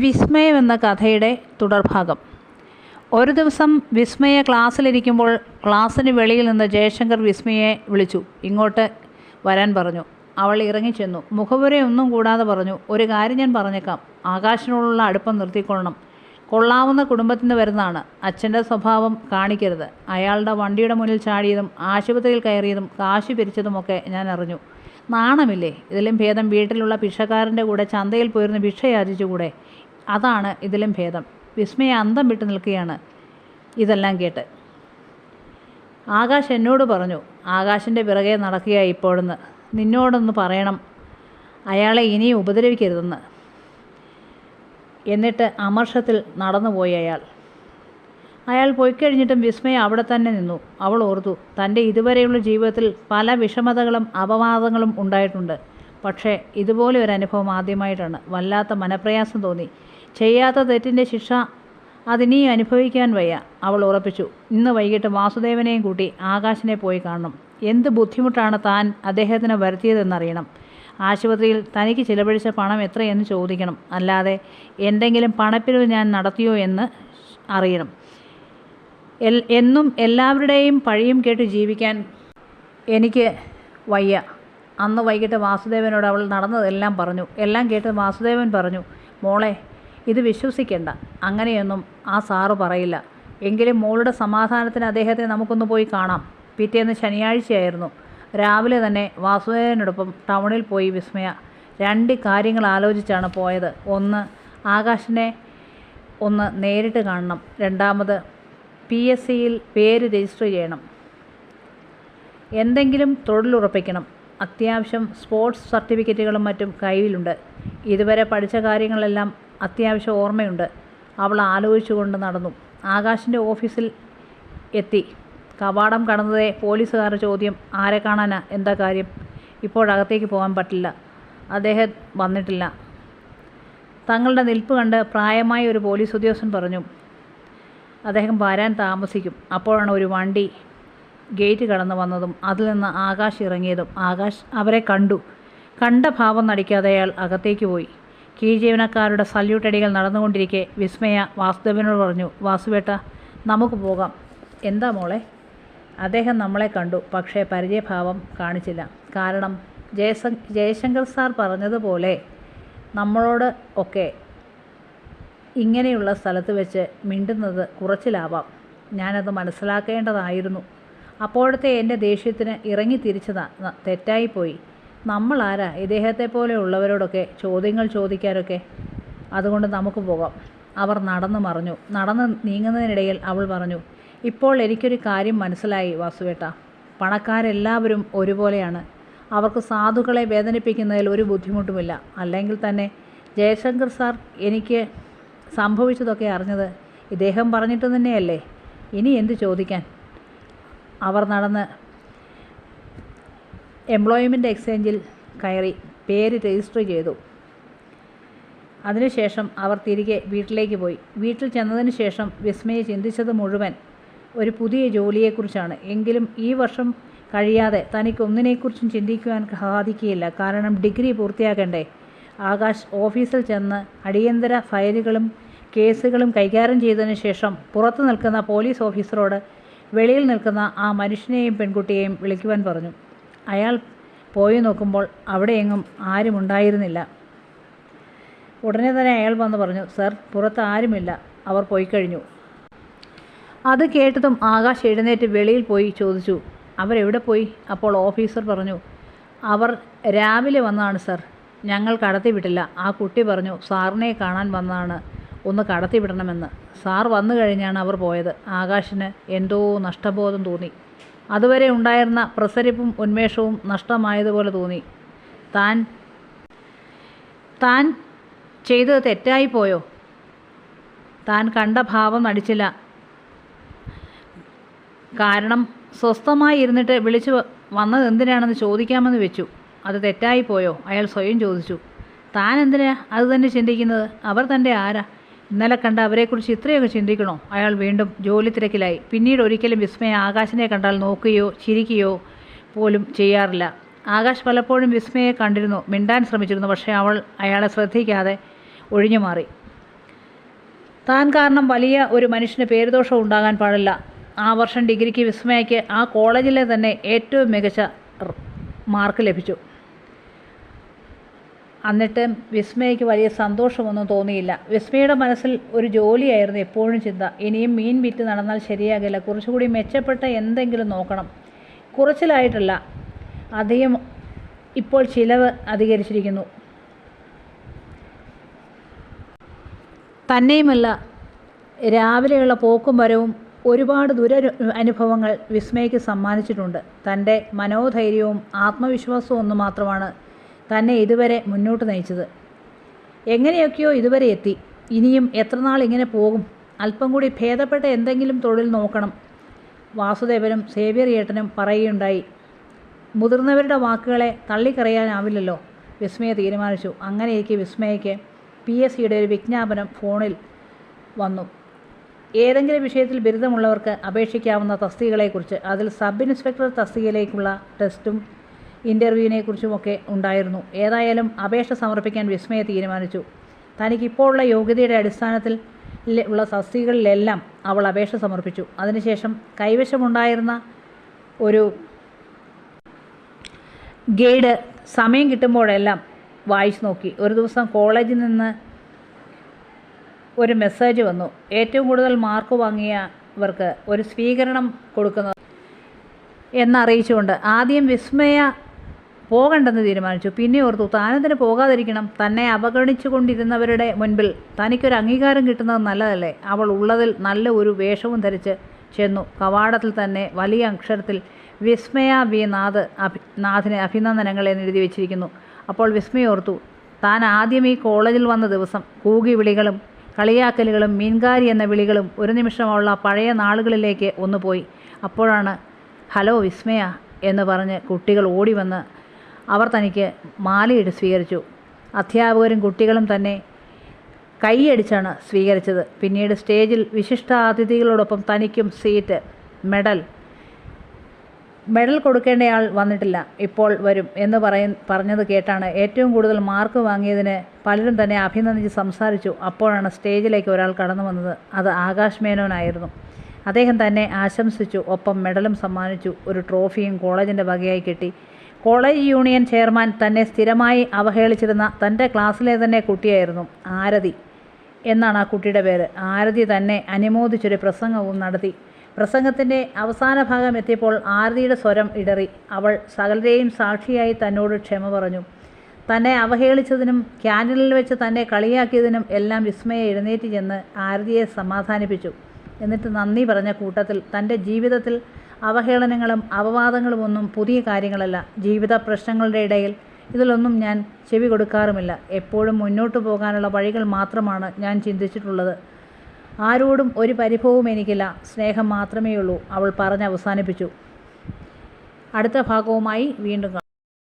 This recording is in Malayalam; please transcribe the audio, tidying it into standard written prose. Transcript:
വിസ്മയം എന്ന കഥയുടെ തുടർഭാഗം. ഒരു ദിവസം വിസ്മയ ക്ലാസ്സിലിരിക്കുമ്പോൾ ക്ലാസ്സിന് വെളിയിൽ നിന്ന് ജയശങ്കർ വിസ്മയെ വിളിച്ചു. ഇങ്ങോട്ട് വരാൻ പറഞ്ഞു. അവൾ ഇറങ്ങിച്ചെന്നു. മുഖവുരയൊന്നും കൂടാതെ പറഞ്ഞു, ഒരു കാര്യം ഞാൻ പറഞ്ഞേക്കാം. ആകാശിനോടുള്ള അടുപ്പം നിർത്തിക്കൊള്ളണം. കൊള്ളാവുന്ന കുടുംബത്തിൽ നിന്ന് വരുന്നതാണ്. അച്ഛൻ്റെ സ്വഭാവം കാണിക്കരുത്. അയാളുടെ വണ്ടിയുടെ മുന്നിൽ ചാടിയതും ആശുപത്രിയിൽ കയറിയതും കാശ് പിരിച്ചതുമൊക്കെ ഞാൻ അറിഞ്ഞു. നാണമില്ലേ? ഇതിലും ഭേദം വീട്ടിലുള്ള ഭിക്ഷക്കാരൻ്റെ കൂടെ ചന്തയിൽ പോയിരുന്ന് ഭിക്ഷ യാചിച്ചുകൂടെ? അതാണ് ഇതിലും ഭേദം. വിസ്മയ അന്തം വിട്ട് നിൽക്കുകയാണ് ഇതെല്ലാം കേട്ട്. ആകാശ് എന്നോട് പറഞ്ഞു, ആകാശിൻ്റെ പിറകെ നടക്കുക ഇപ്പോഴെന്ന്. നിന്നോടൊന്ന് പറയണം, അയാളെ ഇനിയും ഉപദ്രവിക്കരുതെന്ന്. എന്നിട്ട് അമർഷത്തിൽ നടന്നുപോയി അയാൾ പോയിക്കഴിഞ്ഞിട്ടും വിസ്മയ അവിടെ തന്നെ നിന്നു. അവൾ ഓർത്തു, തൻ്റെ ഇതുവരെയുള്ള ജീവിതത്തിൽ പല വിഷമതകളും അപവാദങ്ങളും ഉണ്ടായിട്ടുണ്ട്. പക്ഷേ ഇതുപോലെ ഒരു അനുഭവം ആദ്യമായിട്ടാണ്. വല്ലാത്ത മനപ്രയാസം തോന്നി. ചെയ്യാത്ത തെറ്റിൻ്റെ ശിക്ഷ അതിനെയും അനുഭവിക്കാൻ വയ്യ. അവൾ ഉറപ്പിച്ചു, ഇന്ന് വൈകിട്ട് വാസുദേവനെയും കൂട്ടി ആകാശിനെ പോയി കാണണം. എന്ത് ബുദ്ധിമുട്ടാണ് താൻ അദ്ദേഹത്തിന് വരുത്തിയതെന്നറിയണം. ആശുപത്രിയിൽ തനിക്ക് ചിലവഴിച്ച പണം എത്രയെന്ന് ചോദിക്കണം. അല്ലാതെ എന്തെങ്കിലും പണപ്പിരിവ് ഞാൻ നടത്തിയോ എന്ന് അറിയണം. എന്നും എല്ലാവരുടെയും പഴിയും കേട്ട് ജീവിക്കാൻ എനിക്ക് വയ്യ. അന്ന് വൈകിട്ട് വാസുദേവനോട് അവൾ നടന്നതെല്ലാം പറഞ്ഞു. എല്ലാം കേട്ട് വാസുദേവൻ പറഞ്ഞു, മോളെ, ഇത് വിശ്വസിക്കേണ്ട. അങ്ങനെയൊന്നും ആ സാറ് പറയില്ല. എങ്കിലും മോളുടെ സമാധാനത്തിന് അദ്ദേഹത്തെ നമുക്കൊന്ന് പോയി കാണാം. പിറ്റേന്ന് ശനിയാഴ്ചയായിരുന്നു. രാവിലെ തന്നെ വാസുദേവനോടൊപ്പം ടൗണിൽ പോയി വിസ്മയ. രണ്ട് കാര്യങ്ങൾ ആലോചിച്ചാണ് പോയത്. ഒന്ന്, ആകാശിനെ ഒന്ന് നേരിട്ട് കാണണം. രണ്ടാമത്, PSCയിൽ പേര് രജിസ്റ്റർ ചെയ്യണം. എന്തെങ്കിലും തൊഴിലുറപ്പിക്കണം. അത്യാവശ്യം സ്പോർട്സ് സർട്ടിഫിക്കറ്റുകളും മറ്റും കയ്യിലുണ്ട്. ഇതുവരെ പഠിച്ച കാര്യങ്ങളെല്ലാം അത്യാവശ്യം ഓർമ്മയുണ്ട്. അവൾ ആലോചിച്ചുകൊണ്ട് നടന്നു. ആകാശിൻ്റെ ഓഫീസിൽ എത്തി. കവാടം കടന്നതേ പോലീസുകാരുടെ ചോദ്യം, ആരെ കാണാനാ? എന്താ കാര്യം? ഇപ്പോഴകത്തേക്ക് പോകാൻ പറ്റില്ല. അദ്ദേഹം വന്നിട്ടില്ല. തങ്ങളുടെ നിൽപ്പ് കണ്ട് പ്രായമായ ഒരു പോലീസ് ഉദ്യോഗസ്ഥൻ പറഞ്ഞു, അദ്ദേഹം വരാൻ താമസിക്കും. അപ്പോഴാണ് ഒരു വണ്ടി ഗേറ്റ് കടന്നു വന്നതും അതിൽ നിന്ന് ആകാശ് ഇറങ്ങിയതും. ആകാശ് അവരെ കണ്ടു. കണ്ട ഭാവം നടിക്കാതെ അയാൾ അകത്തേക്ക് പോയി. കീഴ്ജീവനക്കാരുടെ സല്യൂട്ടടികൾ നടന്നുകൊണ്ടിരിക്കെ വിസ്മയ വാസുദേവനോട് പറഞ്ഞു, വാസുവേട്ട, നമുക്ക് പോകാം. എന്താ മോളെ? അദ്ദേഹം നമ്മളെ കണ്ടു, പക്ഷേ പരിചയഭാവം കാണിച്ചില്ല. കാരണം ജയശങ്കർ സാർ പറഞ്ഞതുപോലെ നമ്മളോട് ഒക്കെ ഇങ്ങനെയുള്ള സ്ഥലത്ത് വെച്ച് മിണ്ടുന്നത് കുറച്ചിലാവാം. ഞാനത് മനസ്സിലാക്കേണ്ടതായിരുന്നു. അപ്പോഴത്തെ എൻ്റെ ദേഷ്യത്തിന് ഇറങ്ങി തിരിച്ചതാ. തെറ്റായിപ്പോയി. നമ്മളാരാ ഇദ്ദേഹത്തെ പോലെയുള്ളവരോടൊക്കെ ചോദ്യങ്ങൾ ചോദിക്കാനൊക്കെ? അതുകൊണ്ട് നമുക്ക് പോകാം. അവർ നടന്നു മറഞ്ഞു. നടന്ന് നീങ്ങുന്നതിനിടയിൽ അവൾ പറഞ്ഞു, ഇപ്പോൾ എനിക്കൊരു കാര്യം മനസ്സിലായി വാസുവേട്ട. പണക്കാരെല്ലാവരും ഒരുപോലെയാണ്. അവർക്ക് സാധുക്കളെ വേദനിപ്പിക്കുന്നതിൽ ഒരു ബുദ്ധിമുട്ടുമില്ല. അല്ലെങ്കിൽ തന്നെ ജയശങ്കർ സാർ എനിക്ക് സംഭവിച്ചതൊക്കെ അറിഞ്ഞത് ഇദ്ദേഹം പറഞ്ഞിട്ട് തന്നെയല്ലേ? ഇനി എന്ത് ചോദിക്കാൻ? അവർ നടന്ന് എംപ്ലോയ്മെൻറ്റ് എക്സ്ചേഞ്ചിൽ കയറി പേര് രജിസ്റ്റർ ചെയ്തു. അതിനുശേഷം അവർ തിരികെ വീട്ടിലേക്ക് പോയി. വീട്ടിൽ ചെന്നതിന് ശേഷം വിസ്മയെ ചിന്തിച്ചത് മുഴുവൻ ഒരു പുതിയ ജോലിയെക്കുറിച്ചാണ്. എങ്കിലും ഈ വർഷം കഴിയാതെ തനിക്കൊന്നിനെക്കുറിച്ചും ചിന്തിക്കുവാൻ സാധിക്കുകയില്ല. കാരണം ഡിഗ്രി പൂർത്തിയാക്കണ്ടേ. ആകാശ് ഓഫീസിൽ ചെന്ന് അടിയന്തര ഫയലുകളും കേസുകളും കൈകാര്യം ചെയ്തതിന് ശേഷം പുറത്തു നിൽക്കുന്ന പോലീസ് ഓഫീസറോട് വെളിയിൽ നിൽക്കുന്ന ആ മനുഷ്യനെയും പെൺകുട്ടിയെയും വിളിക്കുവാൻ പറഞ്ഞു. അയാൾ പോയി നോക്കുമ്പോൾ അവിടെയെങ്ങും ആരുമുണ്ടായിരുന്നില്ല. ഉടനെ തന്നെ അയാൾ വന്ന് പറഞ്ഞു, സർ, പുറത്ത് ആരുമില്ല, അവർ പോയി കഴിഞ്ഞു. അത് കേട്ടതും ആകാശ് എഴുന്നേറ്റ് വെളിയിൽ പോയി ചോദിച്ചു, അവരെവിടെ പോയി? അപ്പോൾ ഓഫീസർ പറഞ്ഞു, അവർ രാവിലെ വന്നതാണ് സർ, ഞങ്ങൾ കടത്തിവിട്ടില്ല. ആ കുട്ടി പറഞ്ഞു സാറിനെ കാണാൻ വന്നതാണ്, ഒന്ന് കടത്തിവിടണമെന്ന്. സാർ വന്നു കഴിഞ്ഞാണ് അവർ പോയത്. ആകാശിന് എന്തോ നഷ്ടബോധം തോന്നി. അതുവരെ ഉണ്ടായിരുന്ന പ്രസരിപ്പും ഉന്മേഷവും നഷ്ടമായതുപോലെ തോന്നി. താൻ ചെയ്തത് തെറ്റായിപ്പോയോ? താൻ കണ്ട ഭാവം നടിച്ചില്ല. കാരണം സ്വസ്ഥമായി ഇരുന്നിട്ട് വിളിച്ചു വന്നത് എന്തിനാണെന്ന് ചോദിക്കാമെന്ന് വെച്ചു. അത് തെറ്റായിപ്പോയോ? അയാൾ സ്വയം ചോദിച്ചു. താൻ എന്തിനാ അത് തന്നെ ചിന്തിക്കുന്നത്? അവർ തൻ്റെ ആരാ? ഇന്നലെ കണ്ട അവരെക്കുറിച്ച് ഇത്രയൊക്കെ ചിന്തിക്കണോ? അയാൾ വീണ്ടും ജോലി തിരക്കിലായി. പിന്നീട് ഒരിക്കലും വിസ്മയ ആകാശിനെ കണ്ടാൽ നോക്കുകയോ ചിരിക്കുകയോ പോലും ചെയ്യാറില്ല. ആകാശ് പലപ്പോഴും വിസ്മയെ കണ്ടിരുന്നു, മിണ്ടാൻ ശ്രമിച്ചിരുന്നു. പക്ഷേ അവൾ അയാളെ ശ്രദ്ധിക്കാതെ ഒഴിഞ്ഞു മാറി. താൻ കാരണം വലിയ ഒരു മനുഷ്യന് പേരുദോഷം ഉണ്ടാകാൻ പാടില്ല. ആ വർഷം ഡിഗ്രിക്ക് വിസ്മയയ്ക്ക് ആ കോളേജിലെ തന്നെ ഏറ്റവും മികച്ച മാർക്ക് ലഭിച്ചു. എന്നിട്ടും വിസ്മയയ്ക്ക് വലിയ സന്തോഷമൊന്നും തോന്നിയില്ല. വിസ്മയുടെ മനസ്സിൽ ഒരു ജോലിയായിരുന്നു എപ്പോഴും ചിന്ത. ഇനിയും മീൻ വിറ്റ് നടന്നാൽ ശരിയാകില്ല, കുറച്ചുകൂടി മെച്ചപ്പെട്ട എന്തെങ്കിലും നോക്കണം. കുറച്ചിലായിട്ടല്ല, അധികം ഇപ്പോൾ ചിലവ് അധികരിച്ചിരിക്കുന്നു. തന്നെയുമല്ല, രാവിലെയുള്ള പോക്കും വരവും ഒരുപാട് അനുഭവങ്ങൾ വിസ്മയയ്ക്ക് സമ്മാനിച്ചിട്ടുണ്ട്. തൻ്റെ മനോധൈര്യവും ആത്മവിശ്വാസവും ഒന്നു മാത്രമാണ് തന്നെ ഇതുവരെ മുന്നോട്ട് നയിച്ചത്. എങ്ങനെയൊക്കെയോ ഇതുവരെ എത്തി. ഇനിയും എത്ര നാൾ ഇങ്ങനെ പോകും? അല്പം കൂടി ഭേദപ്പെട്ട എന്തെങ്കിലും തൊഴിൽ നോക്കണം. വാസുദേവനും സേവ്യർ ഏട്ടനും പറയുകയുണ്ടായി. മുതിർന്നവരുടെ വാക്കുകളെ തള്ളിക്കറിയാനാവില്ലല്ലോ. വിസ്മയ തീരുമാനിച്ചു. അങ്ങനെയൊക്കെ വിസ്മയയ്ക്ക് PSCയുടെ ഒരു വിജ്ഞാപനം ഫോണിൽ വന്നു. ഏതെങ്കിലും വിഷയത്തിൽ ബിരുദമുള്ളവർക്ക് അപേക്ഷിക്കാവുന്ന തസ്തികകളെക്കുറിച്ച്. അതിൽ സബ് ഇൻസ്പെക്ടർ തസ്തികയിലേക്കുള്ള ടെസ്റ്റും ഇൻ്റർവ്യൂവിനെക്കുറിച്ചുമൊക്കെ ഉണ്ടായിരുന്നു. ഏതായാലും അപേക്ഷ സമർപ്പിക്കാൻ വിസ്മയ തീരുമാനിച്ചു. തനിക്കിപ്പോഴുള്ള യോഗ്യതയുടെ അടിസ്ഥാനത്തിൽ ഉള്ള തസ്തികകളിലെല്ലാം അവൾ അപേക്ഷ സമർപ്പിച്ചു. അതിനുശേഷം കൈവശമുണ്ടായിരുന്ന ഒരു ഗൈഡ് സമയം കിട്ടുമ്പോഴെല്ലാം വായിച്ചു നോക്കി. ഒരു ദിവസം കോളേജിൽ നിന്ന് ഒരു മെസ്സേജ് വന്നു. ഏറ്റവും കൂടുതൽ മാർക്ക് വാങ്ങിയവർക്ക് ഒരു സ്വീകരണം കൊടുക്കുന്നത് എന്നറിയിച്ചുകൊണ്ട്. ആദ്യം വിസ്മയ പോകണ്ടെന്ന് തീരുമാനിച്ചു. പിന്നെ ഓർത്തു, താനെന്തിന് പോകാതിരിക്കണം? തന്നെ അവഗണിച്ചു കൊണ്ടിരുന്നവരുടെ മുൻപിൽ തനിക്കൊരു അംഗീകാരം കിട്ടുന്നത് നല്ലതല്ലേ? അവൾ ഉള്ളതിൽ നല്ല ഒരു വേഷവും ധരിച്ച് ചെന്നു. കവാടത്തിൽ തന്നെ വലിയ അക്ഷരത്തിൽ വിസ്മയ വി നാഥിന് അഭിനന്ദനങ്ങൾ എന്നെഴുതി വെച്ചിരിക്കുന്നു. അപ്പോൾ വിസ്മയ ഓർത്തു, താൻ ആദ്യം ഈ കോളേജിൽ വന്ന ദിവസം കൂകി വിളികളും കളിയാക്കലുകളും മീൻകാരി എന്ന വിളികളും ഒരു നിമിഷം അവൾ ആ പഴയ നാളുകളിലേക്ക് ഒന്ന് പോയി. അപ്പോഴാണ് ഹലോ വിസ്മയ എന്ന് പറഞ്ഞ് കുട്ടികൾ ഓടി വന്ന് അവർ തനിക്ക് മാലയിട്ട് സ്വീകരിച്ചു. അധ്യാപകരും കുട്ടികളും തന്നെ കൈയടിച്ചാണ് സ്വീകരിച്ചത്. പിന്നീട് സ്റ്റേജിൽ വിശിഷ്ടാതിഥികളോടൊപ്പം തനിക്കും സീറ്റ്, മെഡൽ കൊടുക്കേണ്ടയാൾ വന്നിട്ടില്ല, ഇപ്പോൾ വരും എന്ന് പറഞ്ഞത് കേട്ടാണ് ഏറ്റവും കൂടുതൽ മാർക്ക് വാങ്ങിയതിന് പലരും തന്നെ അഭിനന്ദിച്ച് സംസാരിച്ചു. അപ്പോഴാണ് സ്റ്റേജിലേക്ക് ഒരാൾ കടന്നു വന്നത്. അത് ആകാശ് മേനോനായിരുന്നു. അദ്ദേഹം തന്നെ ആശംസിച്ചു, ഒപ്പം മെഡലും സമ്മാനിച്ചു. ഒരു ട്രോഫിയും കോളേജിൻ്റെ വകയായി കിട്ടി. കോളേജ് യൂണിയൻ ചെയർമാൻ തന്നെ സ്ഥിരമായി അവഹേളിച്ചിരുന്ന തൻ്റെ ക്ലാസ്സിലെ തന്നെ കുട്ടിയായിരുന്നു. ആരതി എന്നാണ് ആ കുട്ടിയുടെ പേര്. ആരതി തന്നെ അനുമോദിച്ചൊരു പ്രസംഗവും നടത്തി. പ്രസംഗത്തിൻ്റെ അവസാന ഭാഗം എത്തിയപ്പോൾ ആരതിയുടെ സ്വരം ഇടറി. അവൾ സകലരെയും സാക്ഷിയായി തന്നോട് ക്ഷമ പറഞ്ഞു. തന്നെ അവഹേളിച്ചതിനും ക്യാൻറ്റീനിൽ വെച്ച് തന്നെ കളിയാക്കിയതിനും എല്ലാം വിസ്മയ എഴുന്നേറ്റ് ചെന്ന് ആരതിയെ സമാധാനിപ്പിച്ചു. എന്നിട്ട് നന്ദി പറഞ്ഞ കൂട്ടത്തിൽ തൻ്റെ ജീവിതത്തിൽ അവഹേളനങ്ങളും അപവാദങ്ങളും ഒന്നും പുതിയ കാര്യങ്ങളല്ല. ജീവിത പ്രശ്നങ്ങളുടെ ഇടയിൽ ഇതിലൊന്നും ഞാൻ ചെവി കൊടുക്കാറുമില്ല. എപ്പോഴും മുന്നോട്ട് പോകാനുള്ള വഴികൾ മാത്രമാണ് ഞാൻ ചിന്തിച്ചിട്ടുള്ളത്. ആരോടും ഒരു പരിഭവവും എനിക്കില്ല, സ്നേഹം മാത്രമേയുള്ളൂ, അവൾ പറഞ്ഞ് അവസാനിപ്പിച്ചു. അടുത്ത ഭാഗവുമായി വീണ്ടും കാണാം.